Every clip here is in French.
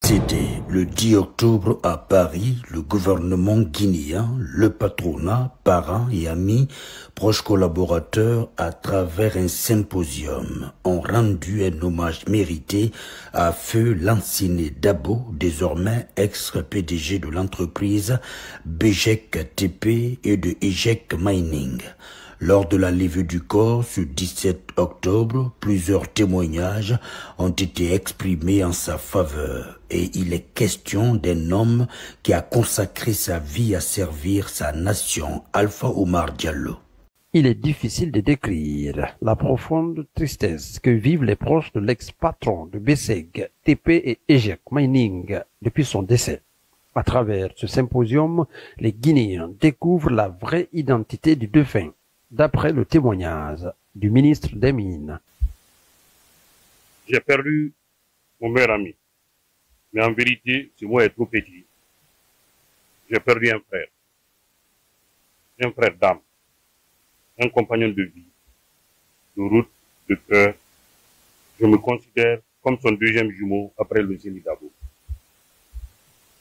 C'était le 10 octobre à Paris, le gouvernement guinéen, le patronat, parents et amis, proches collaborateurs, à travers un symposium, ont rendu un hommage mérité à Feu Lansine Dabo, désormais ex-PDG de l'entreprise Bejec TP et de Ejec Mining. Lors de la levée du corps ce 17 octobre, plusieurs témoignages ont été exprimés en sa faveur et il est question d'un homme qui a consacré sa vie à servir sa nation, Alpha Oumar Diallo. Il est difficile de décrire la profonde tristesse que vivent les proches de l'ex-patron de Bejec, TP et Ejec Mining depuis son décès. À travers ce symposium, les Guinéens découvrent la vraie identité du défunt, d'après le témoignage du ministre des Mines. J'ai perdu mon meilleur ami, mais en vérité, ce mot est trop petit. J'ai perdu un frère d'âme, un compagnon de vie, de route, de cœur. Je me considère comme son deuxième jumeau après le Lansine Dabo.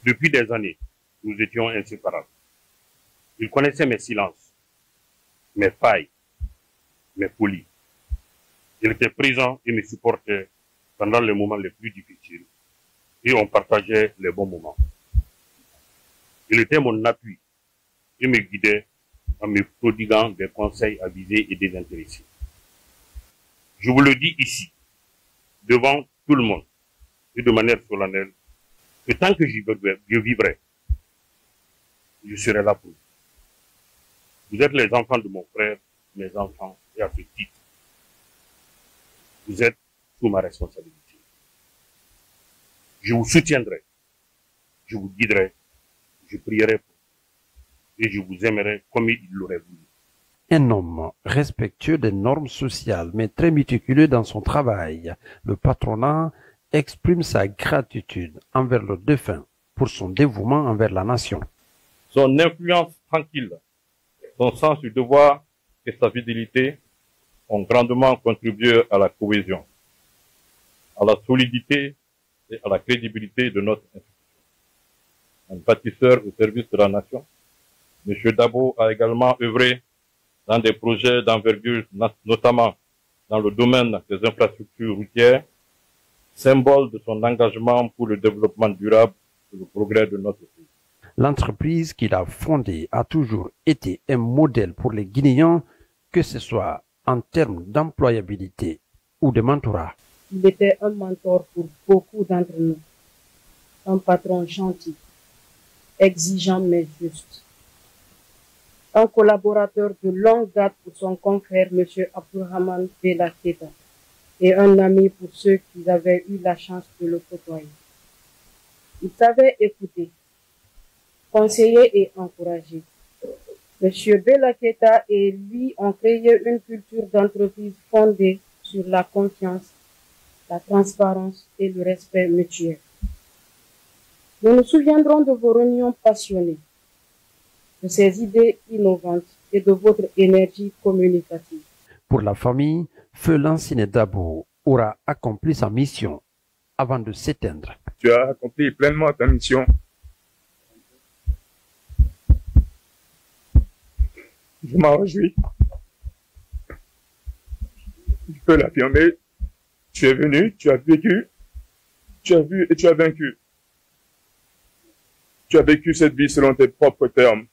Depuis des années, nous étions inséparables. Il connaissait mes silences, mes failles, mes folies. Il était présent et me supportait pendant les moments les plus difficiles et on partageait les bons moments. Il était mon appui et me guidait en me prodiguant des conseils avisés et désintéressés. Je vous le dis ici, devant tout le monde et de manière solennelle, que tant que je vivrai, je serai là pour vous. Vous êtes les enfants de mon frère, mes enfants, et à ce titre, vous êtes sous ma responsabilité. Je vous soutiendrai, je vous guiderai, je prierai pour vous, et je vous aimerai comme il l'aurait voulu. Un homme respectueux des normes sociales, mais très méticuleux dans son travail, le patronat exprime sa gratitude envers le défunt pour son dévouement envers la nation. Son influence tranquille, son sens du devoir et sa fidélité ont grandement contribué à la cohésion, à la solidité et à la crédibilité de notre institution. Un bâtisseur au service de la nation, M. Dabo a également œuvré dans des projets d'envergure, notamment dans le domaine des infrastructures routières, symbole de son engagement pour le développement durable et le progrès de notre pays. L'entreprise qu'il a fondée a toujours été un modèle pour les Guinéens, que ce soit en termes d'employabilité ou de mentorat. Il était un mentor pour beaucoup d'entre nous, un patron gentil, exigeant mais juste, un collaborateur de longue date pour son confrère M. Abdourahmane Bella Keita et un ami pour ceux qui avaient eu la chance de le côtoyer. Il savait écouter, conseiller et encourager. Monsieur Bella Keita et lui ont créé une culture d'entreprise fondée sur la confiance, la transparence et le respect mutuel. Nous nous souviendrons de vos réunions passionnées, de ces idées innovantes et de votre énergie communicative. Pour la famille, Feu Lansine Dabo aura accompli sa mission avant de s'éteindre. Tu as accompli pleinement ta mission. Je m'en réjouis. Je peux l'affirmer. Tu es venu, tu as vécu, tu as vu et tu as vaincu. Tu as vécu cette vie selon tes propres termes.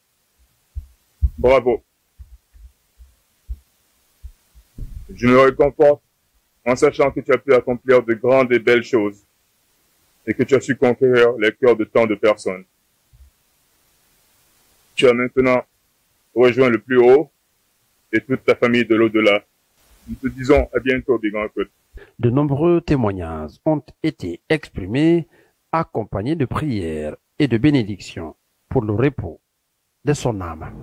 Bravo. Je me réconforte en sachant que tu as pu accomplir de grandes et belles choses et que tu as su conquérir les cœurs de tant de personnes. Tu as maintenant rejoint le plus haut et toute ta famille de l'au-delà. Nous te disons à bientôt, Big Uncle. De nombreux témoignages ont été exprimés, accompagnés de prières et de bénédictions pour le repos de son âme.